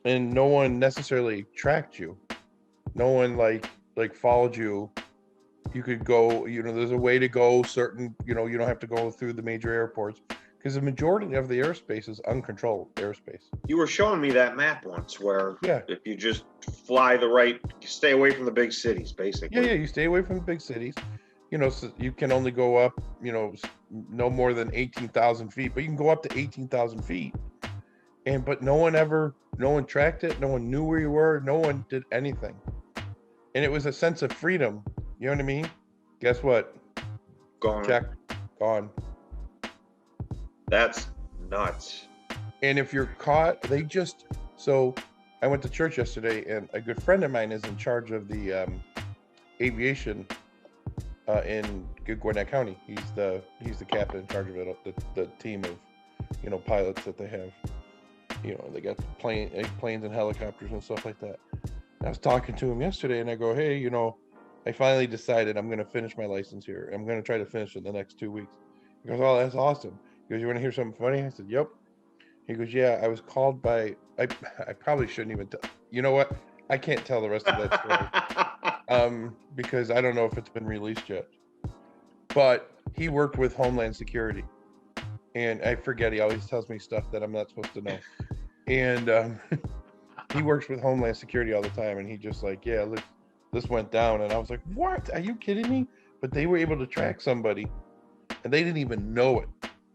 and no one necessarily tracked you. No one like followed you. You could go, there's a way to go certain, you don't have to go through the major airports because the majority of the airspace is uncontrolled airspace. You were showing me that map once where Yeah. if you just fly stay away from the big cities, basically. Yeah, you stay away from the big cities. So you can only go up, no more than 18,000 feet, but you can go up to 18,000 feet. But no one tracked it. No one knew where you were. No one did anything. And it was a sense of freedom. You know what I mean? Guess what? Gone. Check. Gone. That's nuts. And if you're caught, so I went to church yesterday, and a good friend of mine is in charge of the aviation in Gwinnett County. He's the captain in charge of it, the team of pilots that they have. They got planes and helicopters and stuff like that. I was talking to him yesterday, and I go, hey, I finally decided I'm going to finish my license here. I'm going to try to finish it in the next 2 weeks. He goes, oh, that's awesome. He goes, you want to hear something funny? I said, yep. He goes, yeah, I was called by, I probably shouldn't even tell. You know what? I can't tell the rest of that story because I don't know if it's been released yet. But he worked with Homeland Security. And I forget, he always tells me stuff that I'm not supposed to know. And he works with Homeland Security all the time. And he just like, yeah, look, this went down. And I was like, what? Are you kidding me? But they were able to track somebody and they didn't even know it.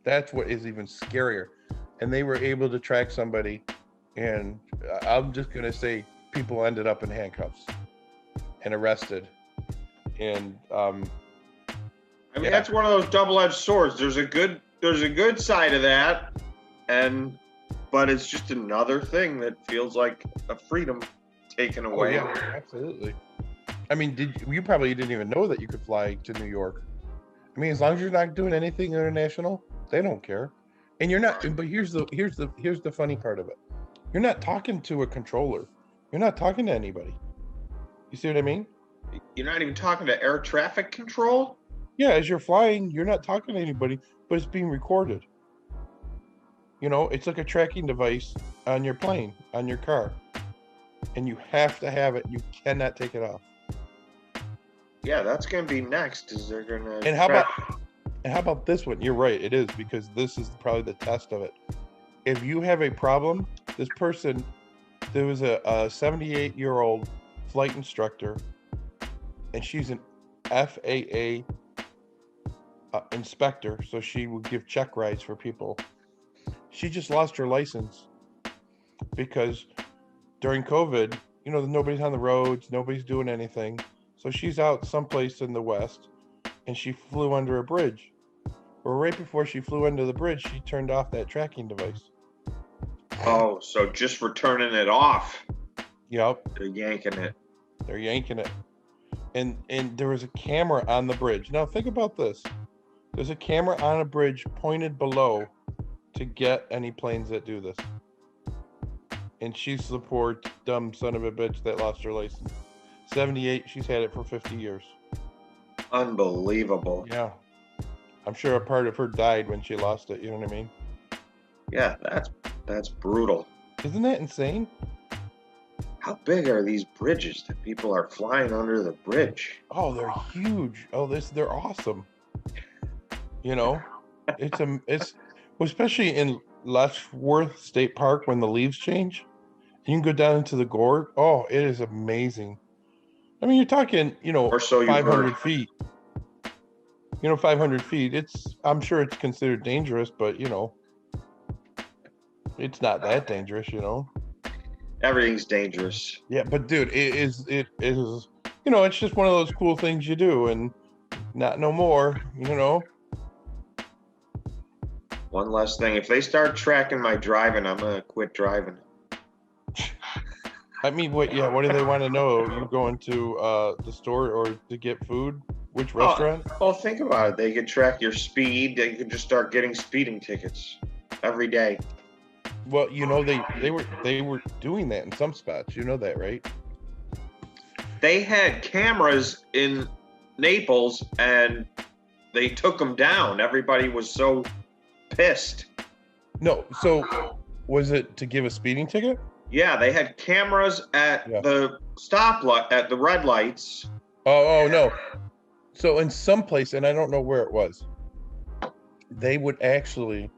That's what is even scarier. And they were able to track somebody. And I'm just going to say people ended up in handcuffs and arrested. And that's one of those double-edged swords. There's a good side of that, but it's just another thing that feels like a freedom taken away. Oh, yeah, absolutely. I mean, you probably didn't even know that you could fly to New York. I mean, as long as you're not doing anything international, they don't care. And you're not. But here's the funny part of it. You're not talking to a controller. You're not talking to anybody. You see what I mean? You're not even talking to air traffic control? Yeah, as you're flying, you're not talking to anybody, but it's being recorded. It's like a tracking device on your plane, on your car. And you have to have it. You cannot take it off. Yeah, that's going to be next. Is they're going to... And how about this one? You're right, it is, because this is probably the test of it. If you have a problem, this person, there was a 78-year-old flight instructor, and she's an FAA inspector, so she would give check rides for people. She just lost her license because during COVID, nobody's on the roads, nobody's doing anything. So she's out someplace in the West, and she flew under a bridge. Well, right before she flew under the bridge, she turned off that tracking device. Oh, so just for turning it off. Yep. They're yanking it. And there was a camera on the bridge. Now think about this. There's a camera on a bridge pointed below to get any planes that do this. And she's the poor dumb son of a bitch that lost her license. 78, she's had it for 50 years. Unbelievable. Yeah. I'm sure a part of her died when she lost it, you know what I mean? Yeah, that's brutal. Isn't that insane? How big are these bridges that people are flying under the bridge? Oh, they're huge. Oh, they're awesome. It's especially in Letchworth State Park when the leaves change. You can go down into the gorge. Oh, it is amazing. I mean, you're talking, Or so 500 feet. 500 feet. I'm sure it's considered dangerous, but it's not that dangerous, Everything's dangerous. Yeah, but dude, it is, it's just one of those cool things you do, and not no more, One last thing. If they start tracking my driving, I'm going to quit driving. I mean, what do they want to know? You going to the store or to get food? Which restaurant? Well, think about it. They could track your speed. They could just start getting speeding tickets every day. Well, they were doing that in some spots. You know that, right? They had cameras in Naples and they took them down. Everybody was so pissed. No, so was it to give a speeding ticket? Yeah, they had cameras at Yeah. the stoplight, at the red lights. Oh no. So in some place, and I don't know where it was, they would actually,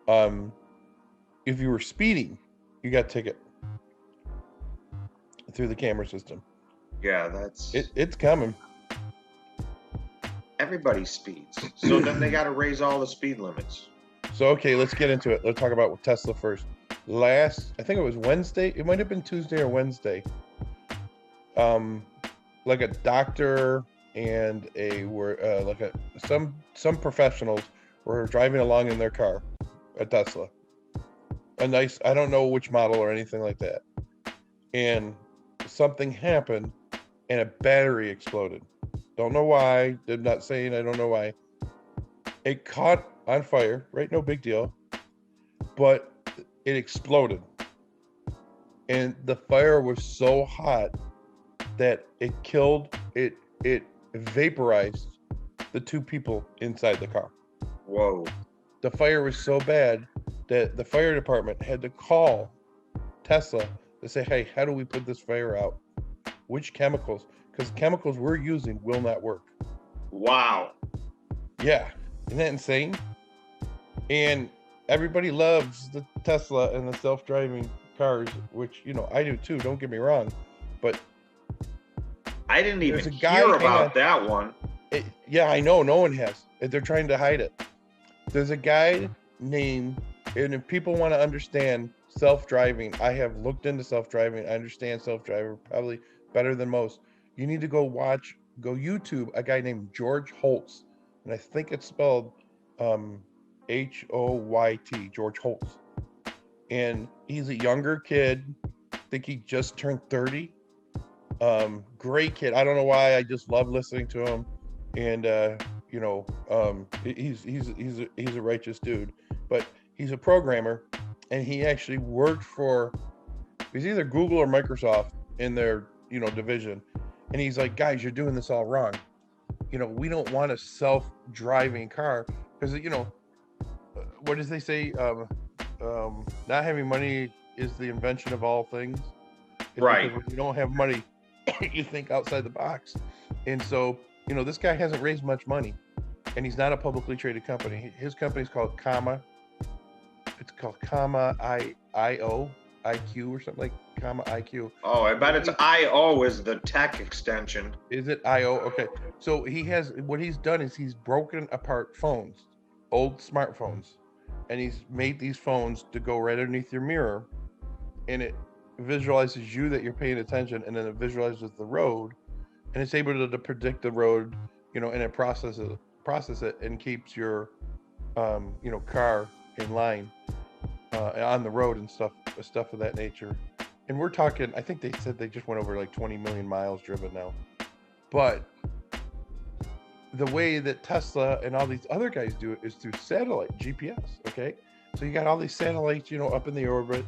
if you were speeding, you got a ticket through the camera system. Yeah, that's It's coming. everybody speeds. So then they got to raise all the speed limits. So okay, let's get into it. Let's talk about Tesla first. I think it was Wednesday. It might have been Tuesday or Wednesday. Like a doctor and some professionals were driving along in their car, a Tesla, I don't know which model or anything like that, and something happened and a battery exploded. Don't know why. They're not saying. I don't know why. It caught on fire, right? No big deal, but it exploded, and the fire was so hot that it vaporized the two people inside the car. Whoa. The fire was so bad that the fire department had to call Tesla to say, hey, how do we put this fire out? Which chemicals? Because chemicals we're using will not work. Wow. Yeah. Isn't that insane? And everybody loves the Tesla and the self-driving cars, which, I do too. Don't get me wrong. But I didn't even hear about that one. Yeah, I know. No one has. They're trying to hide it. There's a guy named, and if people want to understand self-driving, I have looked into self-driving. I understand self-driving probably better than most. You need to go YouTube a guy named George Holtz, and I think it's spelled Hoyt, George Holtz. And he's a younger kid. I think he just turned 30. Great kid. I don't know why. I just love listening to him. And he's a righteous dude. But he's a programmer, and he actually worked for, he's either Google or Microsoft in their division. And he's like, guys, you're doing this all wrong. We don't want a self-driving car because what does they say? Not having money is the invention of all things. It's right. Because when you don't have money, you think outside the box. And so, this guy hasn't raised much money, and he's not a publicly traded company. His company's called Comma. It's called Comma IO, IQ or something like Comma IQ. Oh, I bet it's IO is the tech extension. Is it IO? Okay. So what he's done is he's broken apart phones, old smartphones, and he's made these phones to go right underneath your mirror, and it visualizes you that you're paying attention, and then it visualizes the road, and it's able to predict the road, and it processes it and keeps your car in line on the road and stuff of that nature. And we're talking, I think they said they just went over like 20 million miles driven now. But the way that Tesla and all these other guys do it is through satellite GPS. Okay, so you got all these satellites up in the orbit,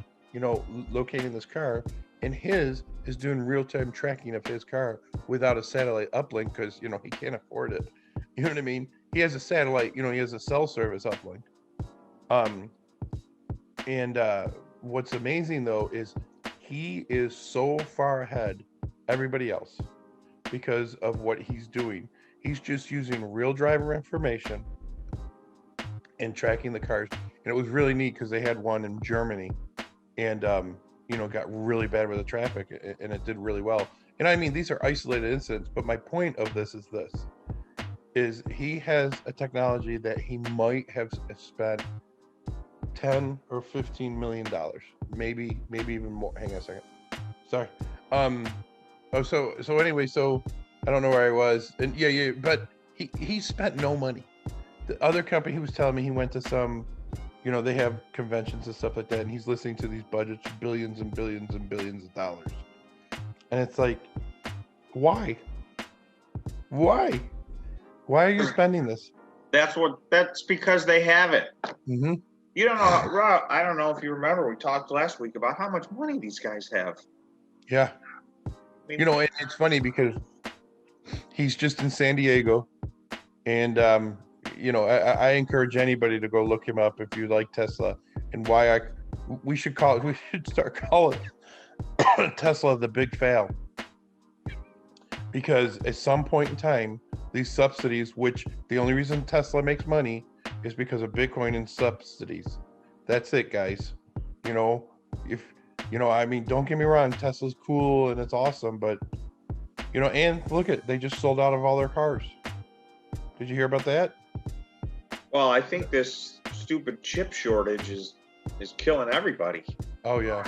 locating this car, and his is doing real-time tracking of his car without a satellite uplink because he can't afford it. You know what I mean? He has a satellite, he has a cell service uplink. What's amazing though is he is so far ahead everybody else because of what he's doing. He's just using real driver information and tracking the cars. And it was really neat because they had one in Germany and got really bad with the traffic, and it did really well. And I mean, these are isolated incidents, but my point of this is he has a technology that he might have spent 10 or 15 million dollars, maybe even more. Hang on a second. Sorry. So anyway, so I don't know where I was, and yeah, but he spent no money. The other company, he was telling me he went to some, they have conventions and stuff like that, and he's listening to these budgets, billions and billions and billions of dollars, and it's like, why are you spending this? That's because they have it. Mm-hmm. You don't know, Rob, I don't know if you remember, we talked last week about how much money these guys have. Yeah. I mean, it's funny because he's just in San Diego, and I encourage anybody to go look him up if you like Tesla. And why we should start calling Tesla the big fail, because at some point in time, these subsidies, which the only reason Tesla makes money is because of Bitcoin and subsidies. That's it, guys. You know, I mean, don't get me wrong, Tesla's cool and it's awesome, but and look they just sold out of all their cars. Did you hear about that? Well, I think this stupid chip shortage is killing everybody. Oh yeah.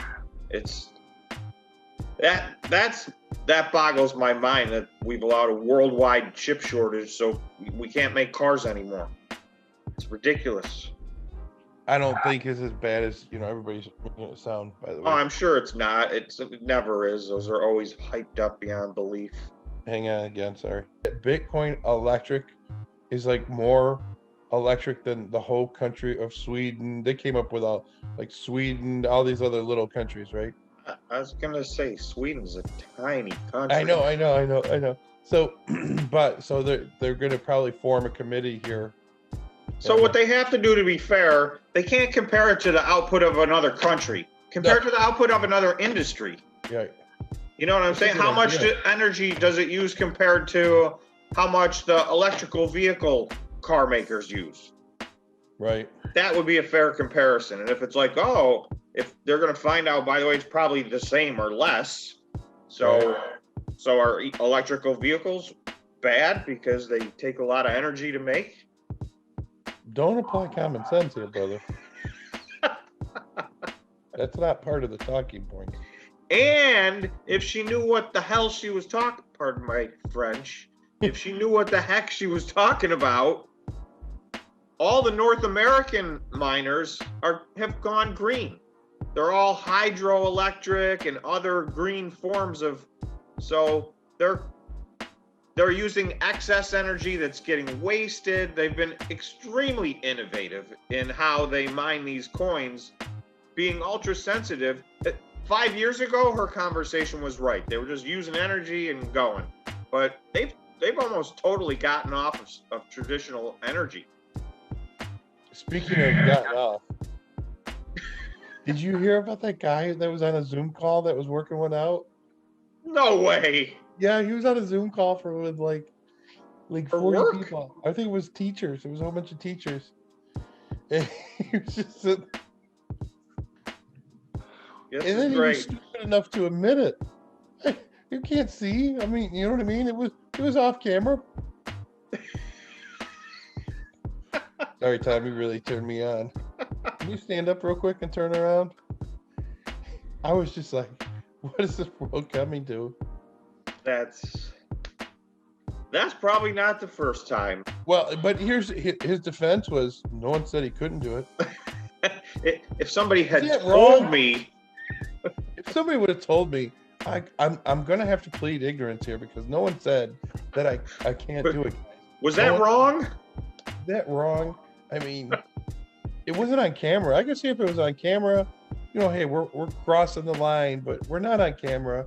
That boggles my mind that we've allowed a worldwide chip shortage, so we can't make cars anymore. It's ridiculous. I don't think it's as bad as everybody's making it sound, by the way. Oh, I'm sure it's not. It never is. Those are always hyped up beyond belief. Hang on again, sorry. Bitcoin electric is like more electric than the whole country of Sweden. They came up with Sweden, all these other little countries, right? I was gonna say Sweden's a tiny country. I know. So, so they're gonna probably form a committee here. So what they have to do, to be fair, they can't compare it to the output of another country. Compare it to the output of another industry. Yeah. You know what I'm saying? How much energy does it use compared to how much the electrical vehicle car makers use? Right. That would be a fair comparison. And if it's like, if they're going to find out, by the way, it's probably the same or less. So are electrical vehicles bad because they take a lot of energy to make? Don't apply common sense here, brother. That's not part of the talking point. And if she knew what the hell she was talking, pardon my French, if she knew what the heck she was talking about, all the North American miners have gone green. They're all hydroelectric and other green forms of, so they're using excess energy that's getting wasted. They've been extremely innovative in how they mine these coins, being ultra sensitive. 5 years ago, her conversation was right. They were just using energy and going, but they've almost totally gotten off of traditional energy. Speaking of gotten off, did you hear about that guy that was on a Zoom call that was working one out? No way. Yeah, he was on a Zoom call with like 40 work? people. I think it was teachers. It was a whole bunch of teachers. And he was just sitting. This and then is he was stupid enough to admit it. You can't see. I mean, you know what I mean? It was off camera. Sorry, Tom, you really turned me on. Can you stand up real quick and turn around? I was just like, what is this world coming to? That's probably not the first time. Well, but his defense was, no one said he couldn't do it. If somebody had told me, if somebody would have told me, I'm gonna have to plead ignorance here because no one said that I can't do it. Was that wrong? Is that wrong? I mean, it wasn't on camera. I could see if it was on camera. Hey, we're crossing the line, but we're not on camera.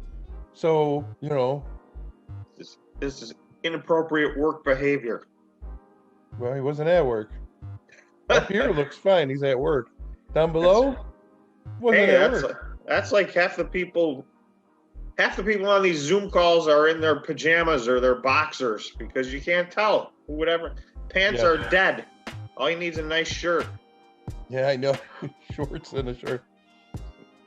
So, This is inappropriate work behavior. Well, he wasn't at work. Up here looks fine. He's at work. Down below, wasn't at work. That's like half the people on these Zoom calls are in their pajamas or their boxers because you can't tell. Whatever. Pants are dead. All you need is a nice shirt. Yeah, I know. Shorts and a shirt.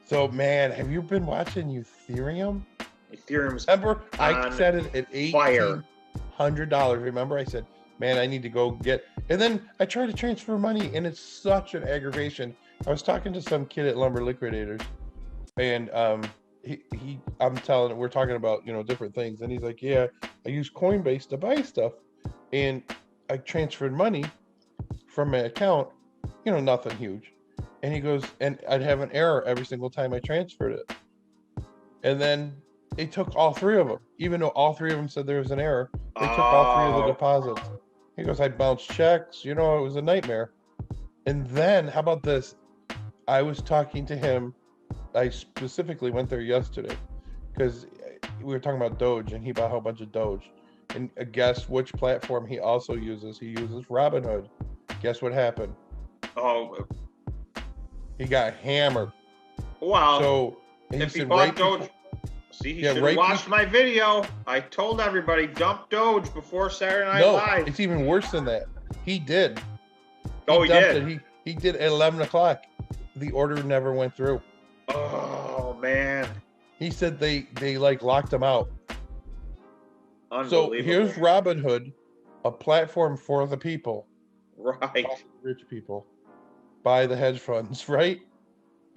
So, man, have you been watching Ethereum? Ethereum's Remember, I said it at $1,800. Remember, I said, man, I need to go get. And then I tried to transfer money, and it's such an aggravation. I was talking to some kid at Lumber Liquidators, and we're talking about different things, and he's like, yeah, I use Coinbase to buy stuff, and I transferred money from my account, nothing huge. And he goes, and I'd have an error every single time I transferred it. And then they took all three of them, even though all three of them said there was an error. They took all three of the deposits. He goes, I bounced checks. It was a nightmare. And then, how about this? I was talking to him. I specifically went there yesterday because we were talking about Doge, and he bought a whole bunch of Doge. And guess which platform he also uses? He uses Robinhood. Guess what happened? Oh. He got hammered. Well, So and if he said bought right Doge, before- see, he Yeah, should have right watched my video. I told everybody dump Doge before Saturday Night no, Live. it's even worse than that. He did. Oh, he dumped did? it. He did at 11 o'clock. The order never went through. Oh man, He said they like locked him out. So unbelievable. here's Robinhood, a platform for the people, Right. rich people, by the hedge funds, right?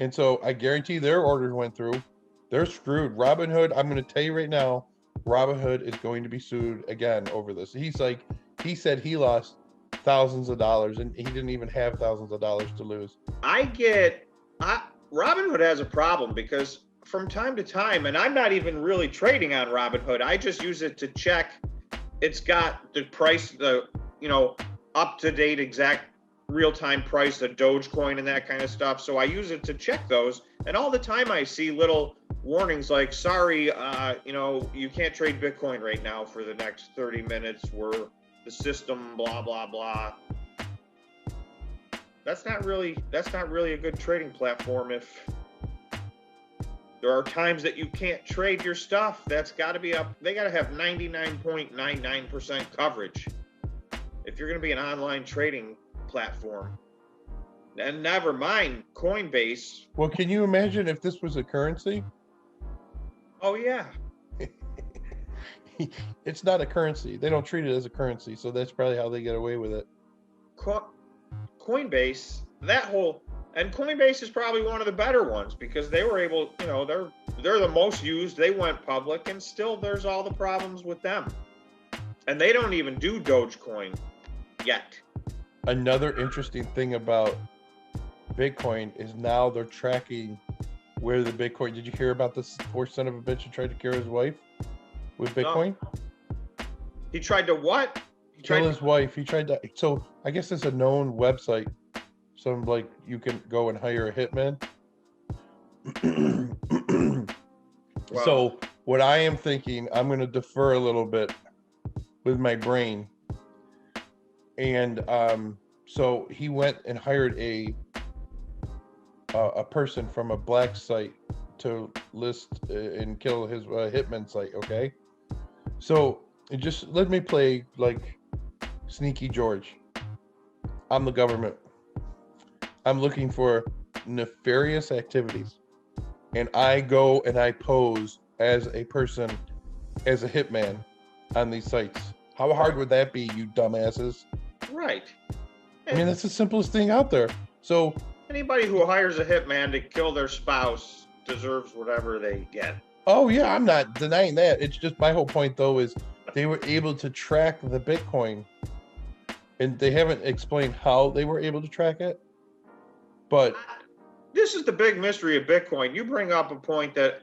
And so I guarantee their orders went through. They're screwed. Robinhood, I'm going to tell you right now, Robinhood is going to be sued again over this. He said he lost thousands of dollars, and he didn't even have thousands of dollars to lose. Robinhood has a problem because from time to time, and I'm not even really trading on Robinhood. I just use it to check. It's got the price, up to date, exact real time price of Dogecoin and that kind of stuff. So I use it to check those. And all the time I see little warnings like, sorry, you can't trade Bitcoin right now for the next 30 minutes. We're the system, blah, blah, blah. That's not really a good trading platform if there are times that you can't trade your stuff. That's got to be up. They got to have 99.99% coverage if you're going to be an online trading platform. And never mind Coinbase. Well, can you imagine if this was a currency? Oh yeah. It's not a currency. They don't treat it as a currency, so that's probably how they get away with it. Coinbase, and Coinbase is probably one of the better ones because they were able, they're the most used. They went public, and still there's all the problems with them. And they don't even do Dogecoin yet. Another interesting thing about Bitcoin is now they're tracking where the Bitcoin. Did you hear about this poor son of a bitch who tried to kill his wife with Bitcoin? No. He tried to what? Kill his wife. He tried to. So I guess it's a known website. Some like you can go and hire a hitman. Wow. So what I am thinking, I'm going to defer a little bit with my brain. And so he went and hired a person from a black site to list and kill his hitman site. Okay, so just let me play like Sneaky George. I'm the government. I'm looking for nefarious activities, and I go and I pose as a person, as a hitman on these sites. How hard would that be, you dumbasses? Right. I mean, that's the simplest thing out there. So anybody who hires a hitman to kill their spouse deserves whatever they get. Oh yeah, I'm not denying that. It's just my whole point though is they were able to track the Bitcoin, and they haven't explained how they were able to track it. But this is the big mystery of Bitcoin. You bring up a point that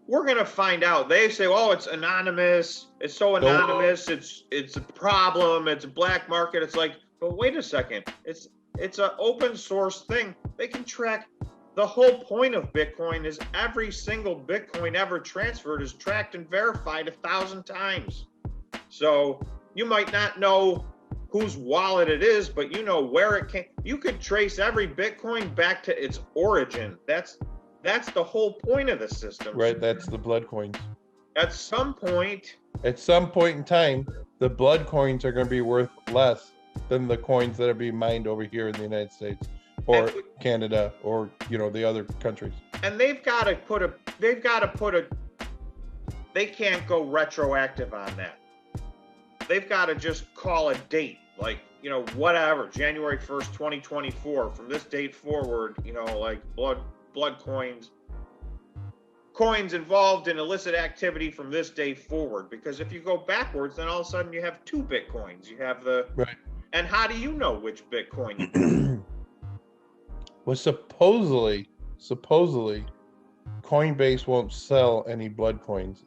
we're gonna find out. They say, "Oh, it's anonymous. It's so anonymous. It's a problem. It's a black market." It's like, but wait a second. It's an open source thing. They can track. The whole point of Bitcoin is every single Bitcoin ever transferred is tracked and verified 1,000 times. So you might not know whose wallet it is, but you know where it came. You could trace every Bitcoin back to its origin. That's the whole point of the system. right, that's the blood coins. At some point in time, the blood coins are going to be worth less than the coins that are being mined over here in the United States or Canada or the other countries. And they can't go retroactive on that. They've got to just call a date, like, whatever, January 1st, 2024, from this date forward, like blood coins involved in illicit activity from this day forward. Because if you go backwards, then all of a sudden you have two Bitcoins. You have right. And how do you know which Bitcoin? Well, supposedly, Coinbase won't sell any blood coins,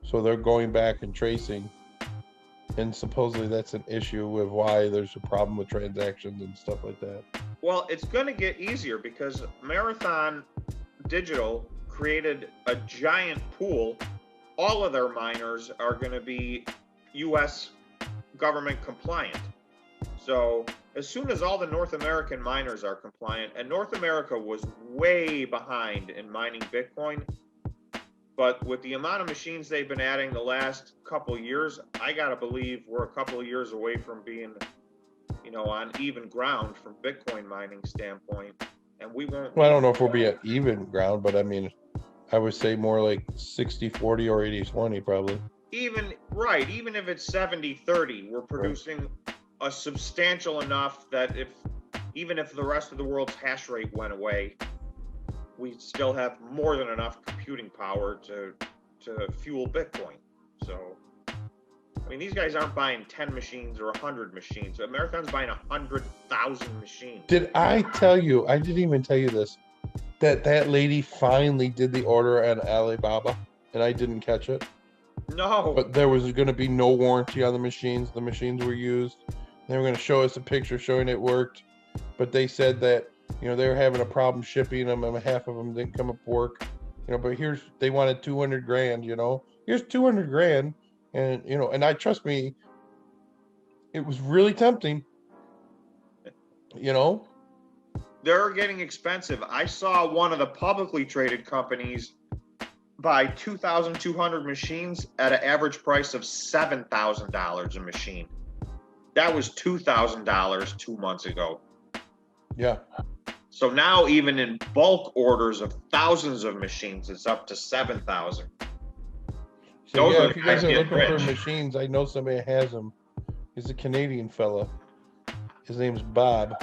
so they're going back and tracing. And supposedly that's an issue with why there's a problem with transactions and stuff like that. Well, it's going to get easier because Marathon Digital created a giant pool. All of their miners are going to be U.S. government compliant. So as soon as all the North American miners are compliant, and North America was way behind in mining Bitcoin, but with the amount of machines they've been adding the last couple of years, I gotta believe we're a couple of years away from being, on even ground from Bitcoin mining standpoint, and we won't. Well, I don't know if we'll be at even ground, but I mean, I would say more like 60-40 or 80-20 probably. Even if it's 70-30, we're producing a substantial enough that even if the rest of the world's hash rate went away, we still have more than enough computing power to fuel Bitcoin. So, I mean, these guys aren't buying 10 machines or 100 machines. Marathon's buying 100,000 machines. Did I tell you? I didn't even tell you this. That lady finally did the order on Alibaba, and I didn't catch it. No. But there was going to be no warranty on the machines. The machines were used. They were going to show us a picture showing it worked. But they said that, they were having a problem shipping them, and half of them didn't come up work. But they wanted 200 grand, Here's 200 grand. And, and I trust me, it was really tempting, They're getting expensive. I saw one of the publicly traded companies buy 2,200 machines at an average price of $7,000 a machine. That was $2,000 2 months ago. Yeah. So now even in bulk orders of thousands of machines, it's up to 7,000. So yeah, if you guys are looking for machines, I know somebody has them. He's a Canadian fella. His name's Bob.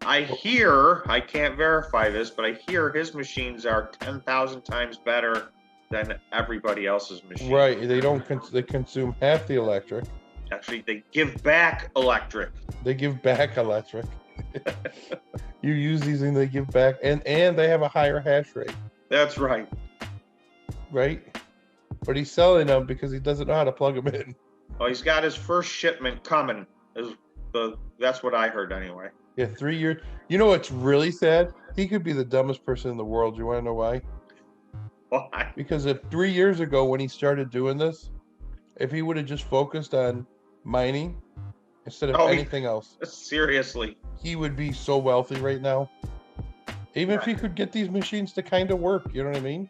I hear, I can't verify this, but I hear his machines are 10,000 times better than everybody else's machines. Right. They consume half the electric. Actually, they give back electric. They give back electric. You use these and they give back, and they have a higher hash rate. That's right. Right? But he's selling them because he doesn't know how to plug them in. Well, he's got his first shipment coming. That's what I heard anyway. Yeah, 3 years. You know what's really sad? He could be the dumbest person in the world. You want to know why? Why? Because if 3 years ago when he started doing this, if he would have just focused on mining instead of anything else. Seriously. He would be so wealthy right now. Even if he could get these machines to kind of work, you know what I mean?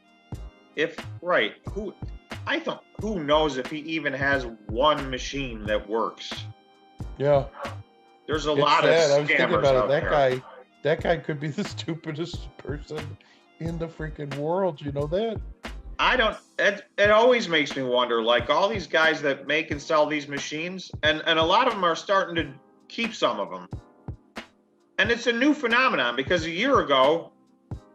Who knows if he even has one machine that works? Yeah. There's a lot of scammers. I was thinking about it. That guy could be the stupidest person in the freaking world. You know that? It always makes me wonder, like all these guys that make and sell these machines, and a lot of them are starting to keep some of them. And it's a new phenomenon because a year ago,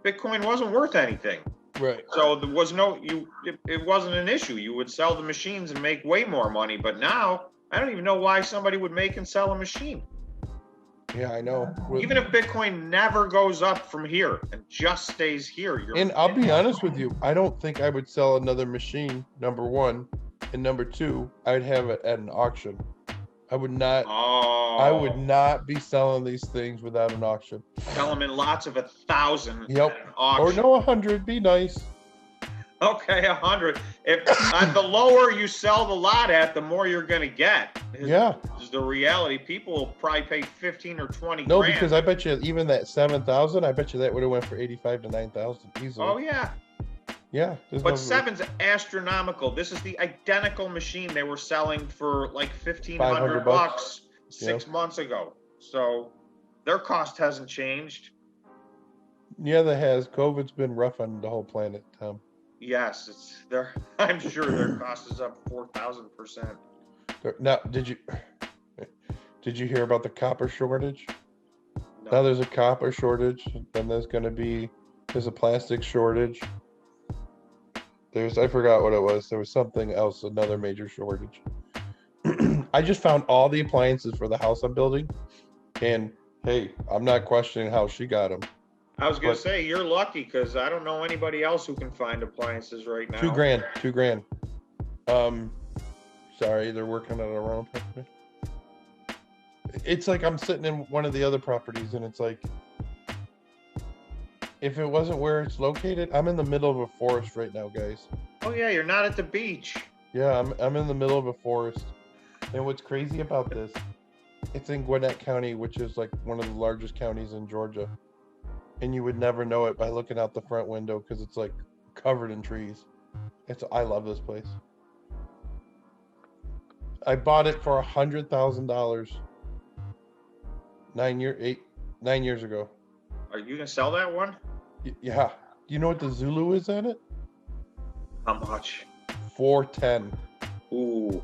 Bitcoin wasn't worth anything. Right. So there was it wasn't an issue. You would sell the machines and make way more money. But now, I don't even know why somebody would make and sell a machine. Yeah, I know. Even if Bitcoin never goes up from here and just stays here. And I'll be honest with you, I don't think I would sell another machine, number one. And number two, I'd have it at an auction. I would not. Oh. I would not be selling these things without an auction. Sell them in lots of 1,000. Yep. Or no, 100. Be nice. Okay, 100. If the lower you sell the lot at, the more you're going to get. Yeah. Is the reality. People will probably pay 15 or 20 No, grand. because I bet you even that 7,000, I bet you that would have went for 85 to 9,000 easily. Oh yeah. Yeah. But 7's astronomical. This is the identical machine they were selling for like $1,500 6 months ago. So their cost hasn't changed. Yeah, that has. COVID's been rough on the whole planet, Tom. Yes, I'm sure their cost is up 4,000%. Now, did you hear about the copper shortage? No. Now there's a copper shortage, then there's a plastic shortage. I forgot what it was. There was something else, another major shortage. I just found all the appliances for the house I'm building, and hey, I'm not questioning how she got them. I was gonna say you're lucky because I don't know anybody else who can find appliances right now. $2,000. Sorry, they're working on it around. It's like I'm sitting in one of the other properties, and it's like, if it wasn't where it's located, I'm in the middle of a forest right now, guys. Oh yeah, you're not at the beach. Yeah, I'm in the middle of a forest. And what's crazy about this It's in Gwinnett County, which is like one of the largest counties in Georgia. And you would never know it by looking out the front window because it's like covered in trees. I love this place. I bought it for $100,000 9 years ago. Are you gonna sell that one? Yeah. Do you know what the Zulu is on it? How much? 410. Ooh.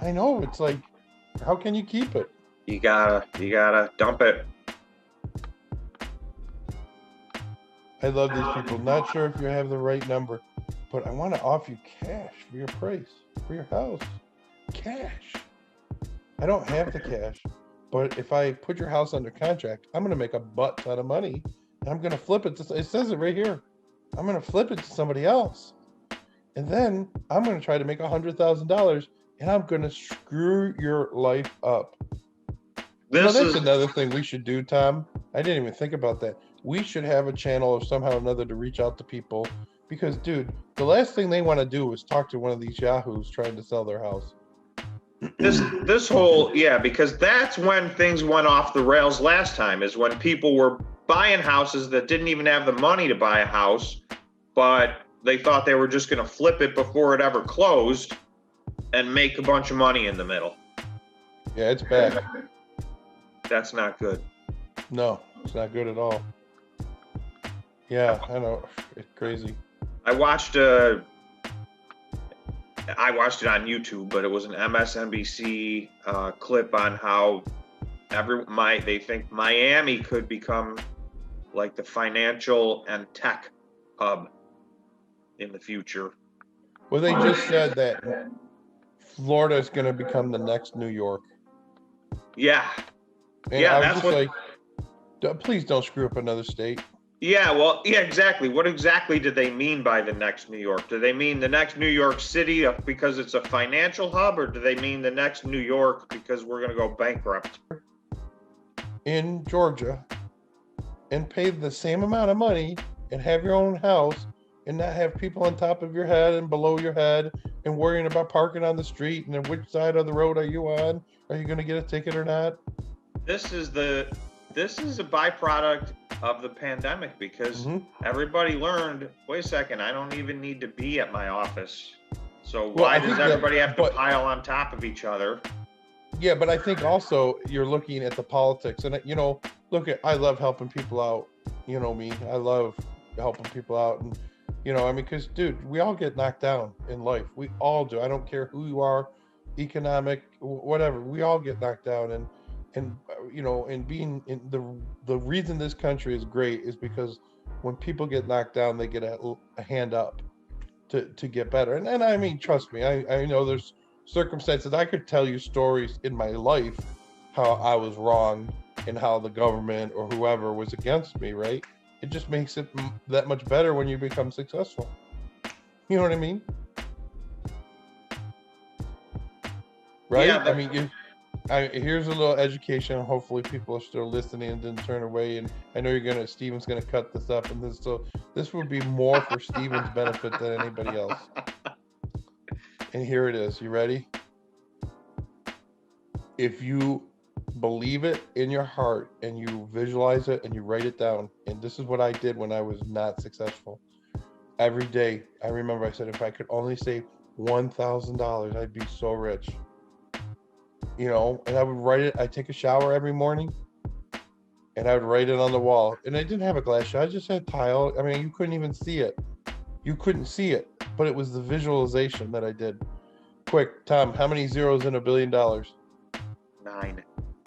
I know. It's like, how can you keep it? You gotta dump it. I love these people. Not sure if you have the right number, but I want to offer you cash for your price, for your house. Cash. I don't have the cash, but if I put your house under contract, I'm going to make a butt ton of money, and I'm going to flip it. It says it right here. I'm going to flip it to somebody else, and then I'm going to try to make $100,000, and I'm going to screw your life up. That's another thing we should do, Tom. I didn't even think about that. We should have a channel of somehow or another to reach out to people because, dude, the last thing they want to do is talk to one of these yahoos trying to sell their house. This whole, because that's when things went off the rails last time, is when people were buying houses that didn't even have the money to buy a house, but they thought they were just going to flip it before it ever closed and make a bunch of money in the middle. Yeah, it's bad. That's not good. No, it's not good at all. Yeah, I know. It's crazy. I watched it on YouTube, but it was an MSNBC clip on how they think Miami could become like the financial and tech hub in the future. Well, they just said that Florida is going to become the next New York. Yeah. And I was that's just like, please don't screw up another state. Yeah, well, exactly. What exactly do they mean by the next New York? Do they mean the next New York City because it's a financial hub, or do they mean the next New York because we're going to go bankrupt? In Georgia, and pay the same amount of money and have your own house and not have people on top of your head and below your head and worrying about parking on the street and then which side of the road are you on? Are you going to get a ticket or not? This is a byproduct of the pandemic because everybody learned, wait a second, I don't even need to be at my office. So why does everybody have to pile on top of each other? Yeah, but I think also you're looking at the politics and, I love helping people out. You know me, I love helping people out. And, because, dude, we all get knocked down in life. We all do. I don't care who you are, economic, whatever. We all get knocked down. And being in the reason this country is great is because when people get knocked down, they get a hand up to get better. And I mean, trust me, I know there's circumstances. I could tell you stories in my life how I was wrong and how the government or whoever was against me, right? It just makes it that much better when you become successful. You know what I mean? Right? Yeah, I mean, here's a little education. Hopefully people are still listening and didn't turn away. And I know Steven's gonna cut this up, and this would be more for Steven's benefit than anybody else. And here it is. You ready? If you believe it in your heart and you visualize it and you write it down, and this is what I did when I was not successful. Every day, I remember I said, if I could only save $1,000, I'd be so rich. And I would write it. I'd take a shower every morning and I would write it on the wall. And I didn't have a glass shower. I just had tile. I mean, you couldn't even see it. You couldn't see it, but it was the visualization that I did. Quick, Tom, how many zeros in $1 billion? 9.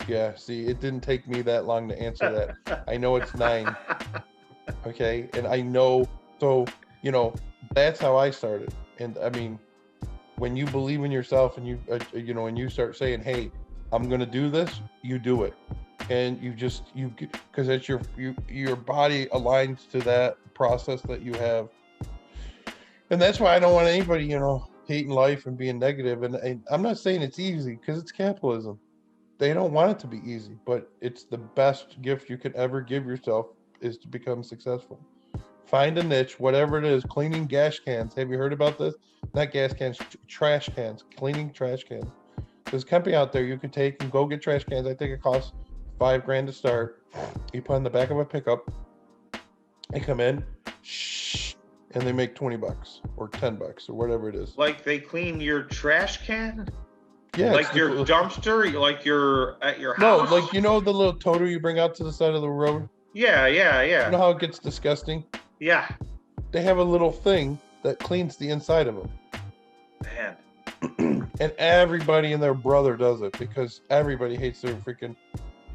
Yeah, see, it didn't take me that long to answer that. I know it's 9. Okay, and I know, so, that's how I started. And I mean, when you believe in yourself and and you start saying, hey, I'm going to do this, you do it. And because it's your body aligns to that process that you have. And that's why I don't want anybody, hating life and being negative. And I'm not saying it's easy because it's capitalism. They don't want it to be easy, but it's the best gift you could ever give yourself is to become successful. Find a niche, whatever it is, cleaning gas cans. Have you heard about this? Not gas cans, trash cans, cleaning trash cans. There's a company out there you can take and go get trash cans. I think it costs $5,000 to start. You put on the back of a pickup. They come in, and they make $20 or $10 or whatever it is. Like they clean your trash can? Yeah. Like your dumpster? Like you're at your house? No, like the little toter you bring out to the side of the road? Yeah. You know how it gets disgusting? Yeah. They have a little thing that cleans the inside of them. Man. And everybody and their brother does it because everybody hates their freaking...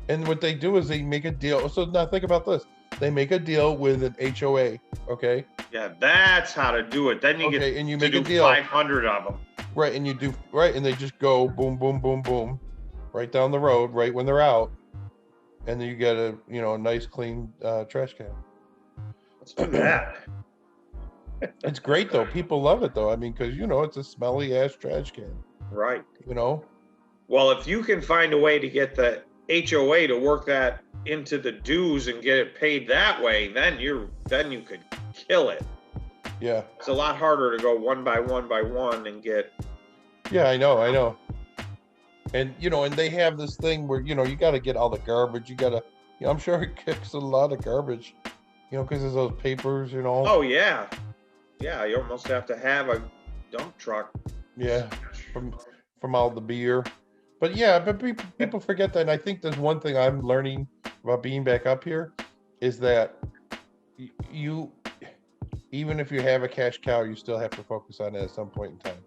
And what they do is they make a deal. So now think about this. They make a deal with an HOA, okay? Yeah, that's how to do it. Then you get and you to make a do deal. 500 of them. Right, and you do... Right, and they just go boom, boom, boom, boom, right down the road, right when they're out. And then you get a nice, clean trash can. Let's do that. It's great, though. People love it, though. I mean, because, it's a smelly-ass trash can. Right. Well, if you can find a way to get the HOA to work that into the dues and get it paid that way, then you could kill it. Yeah. It's a lot harder to go one by one and get... Yeah, I know. And, and they have this thing where, you got to get all the garbage. You got to... I'm sure it kicks a lot of garbage, because there's those papers, Oh, yeah. Yeah, you almost have to have a dump truck. Yeah, from all the beer. But yeah, people forget that. And I think there's one thing I'm learning about being back up here is that you, even if you have a cash cow, you still have to focus on it at some point in time.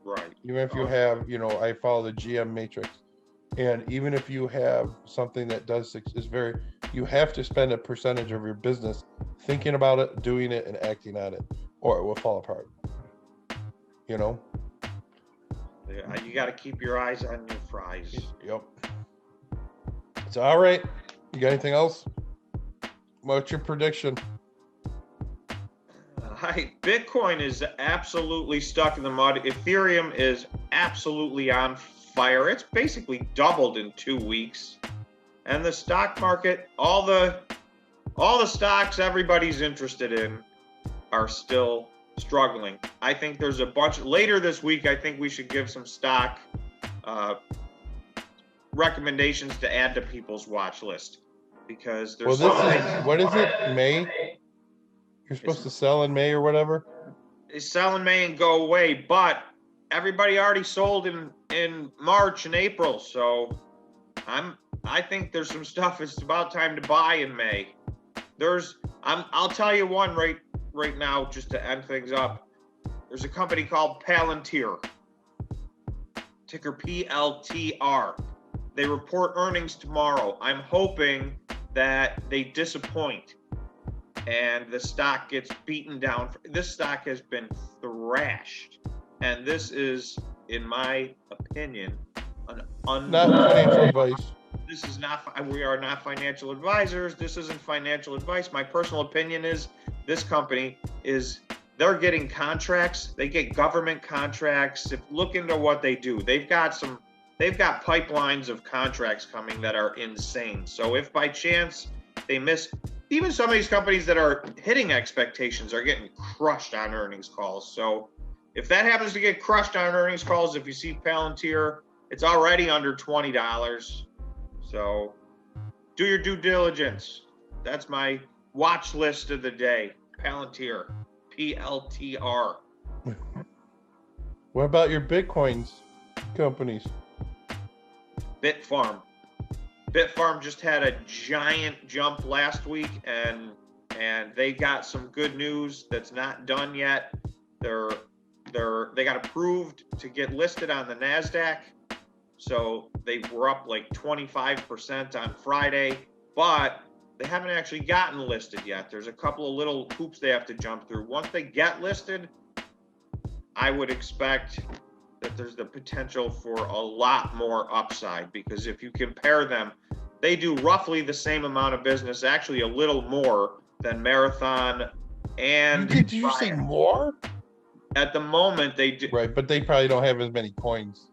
Right. Even if you have, I follow the GM matrix. And even if you have something that you have to spend a percentage of your business thinking about it, doing it, and acting on it, or it will fall apart. Yeah, you got to keep your eyes on your fries. Yep. It's all right. You got anything else? What's your prediction? Bitcoin is absolutely stuck in the mud. Ethereum is absolutely on fire. It's basically doubled in 2 weeks. And the stock market, all the stocks everybody's interested in are still struggling. I think there's a bunch later this week. I think we should give some stock recommendations to add to people's watch list because there's what is it? May? You're supposed to sell in May or whatever? They sell in May and go away, but everybody already sold in March and April, so I think there's some stuff it's about time to buy in May. I'll tell you one right now just to end things up. There's a company called Palantir, ticker PLTR. They report earnings tomorrow. I'm hoping that they disappoint and the stock gets beaten down. This stock has been thrashed, and this is, in my opinion, not financial advice. This is not. We are not financial advisors. This isn't financial advice. My personal opinion is this company they're getting contracts. They get government contracts. Look into what they do. They've got pipelines of contracts coming that are insane. So if by chance they miss, even some of these companies that are hitting expectations are getting crushed on earnings calls. So if that happens to get crushed on earnings calls, if you see Palantir, it's already under $20. So do your due diligence. That's my watch list of the day. Palantir, PLTR. What about your Bitcoins companies? Bitfarm. Bitfarm just had a giant jump last week, and they got some good news that's not done yet. They got approved to get listed on the NASDAQ. So they were up like 25% on Friday, but they haven't actually gotten listed yet. There's a couple of little hoops they have to jump through. Once they get listed, I would expect that there's the potential for a lot more upside, because if you compare them, they do roughly the same amount of business, actually a little more than Marathon and... Did you say more? At the moment, they do. Right, but they probably don't have as many coins.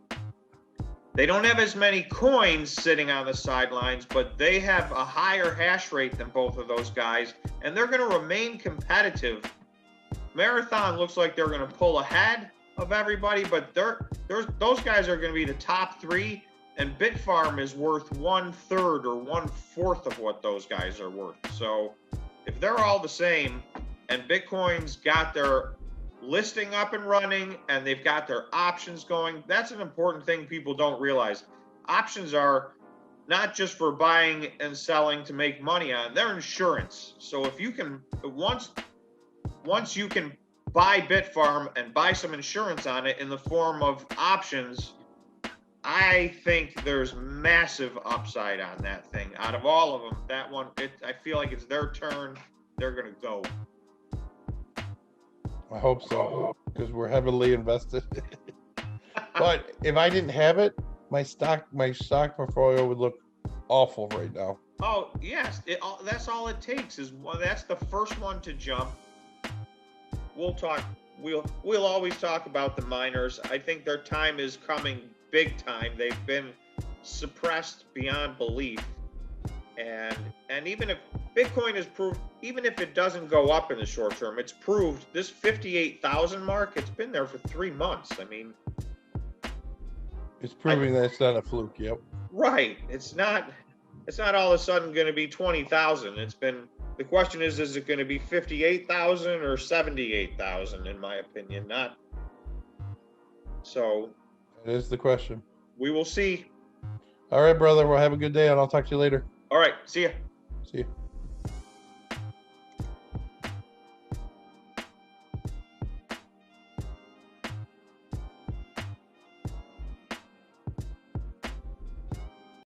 They don't have as many coins sitting on the sidelines, but they have a higher hash rate than both of those guys, and they're going to remain competitive. Marathon looks like they're going to pull ahead, of everybody, but those guys are going to be the top 3, and Bitfarm is worth 1/3 or 1/4 of what those guys are worth. So if they're all the same, and Bitcoin's got their listing up and running, and they've got their options going, that's an important thing people don't realize. Options are not just for buying and selling to make money on, they're insurance. So if you can, once you can buy Bitfarm and buy some insurance on it in the form of options, I think there's massive upside on that thing. Out of all of them, that one, I feel like it's their turn. They're going to go. I hope so, because we're heavily invested. But if I didn't have it, my stock portfolio would look awful right now. Oh yes, that's all it takes is that's the first one to jump. We'll always talk about the miners. I think their time is coming big time. They've been suppressed beyond belief, and even if Bitcoin is proved, even if it doesn't go up in the short term, it's proved this 58,000 mark. It's been there for 3 months. I mean, it's proving that it's not a fluke. Yep. Right. It's not all of a sudden going to be 20,000. It's been, the question is it going to be 58,000 or 78,000? In my opinion, not. So. That is the question. We will see. All right, brother. Well, have a good day, and I'll talk to you later. All right. See ya. See you.